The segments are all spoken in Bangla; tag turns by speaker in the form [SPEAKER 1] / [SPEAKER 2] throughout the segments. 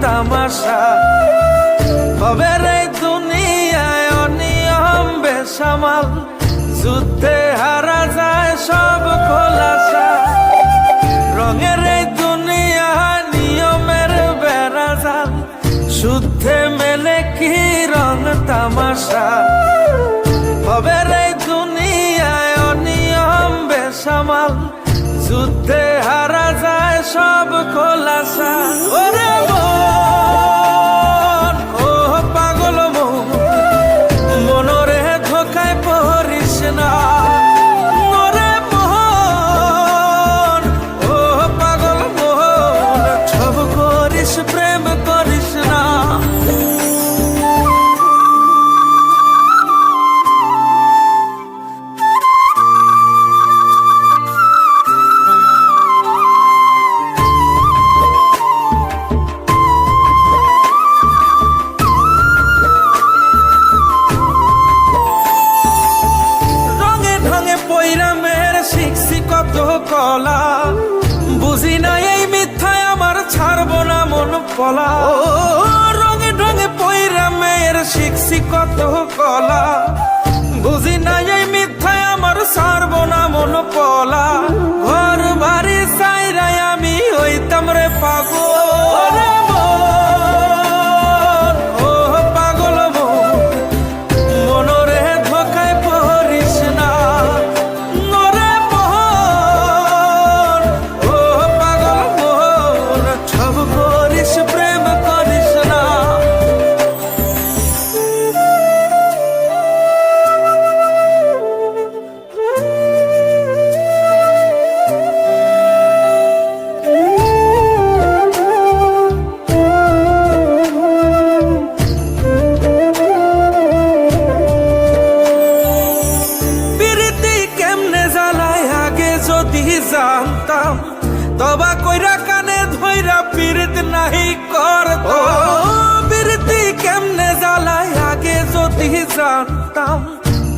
[SPEAKER 1] তামাশা। হবে রে দুনিয়ায় অনিয়ম বেসামাল, যুদ্ধে হারা যায় সব খোলাসা। রঙের এই দুনিয়া নিয়মের বেড়াজাল, শুদ্ধে মেলে কি রং তামাশা। হবে রে দুনিয়ায় অনিয়ম বেসামাল, যুদ্ধে হারা যায় সব খোলাসা। ওরে মন, ও পাগল মন, মনরে ধোকায় পড়িস না। ওরে মন, ও পাগল মন, সব করিস প্রেম করিস না। কলা বুঝি না এই মিথ্যায় আমার ছাড়বো না মন পলা। রঙে ঢঙে পয়রা মেয়ের শিখছি কত কলা, বুঝি না এই মিথ্যায় আমার ছাড়বো না মন পলা। ঘর বাড়ি সাইরাই আমি হইতাম রে পাগল। ও পাগল মন, মনরে ধোকায় পড়িস না। প্রেম করিস না। প্রীতি কেমনে জ্বালায় আগে যদি জানতাম, তবা কইরা কানে ধইরা পীড়িত নাহি করতাম। প্রীতি কেমনে জ্বালায় আগে যদি জানতাম,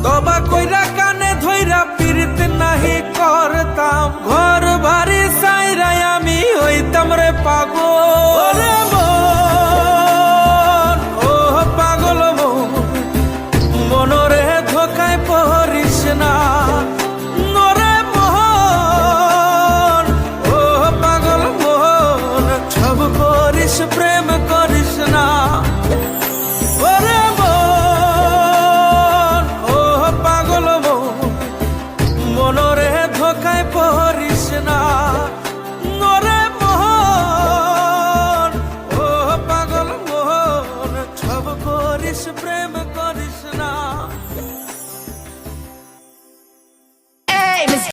[SPEAKER 1] তবা কইরা কানে ধইরা পীড়িত নাহি করতাম। ঘর বাড়ি সাইরাই আমি হইতাম রে পাগল। মন, ও পাগল মন, মনরে ধোকায় পড়িস না। প্রেম করিস না। ওরে মন, ও পাগল মন, মনরে ধোকায় পড়িস না।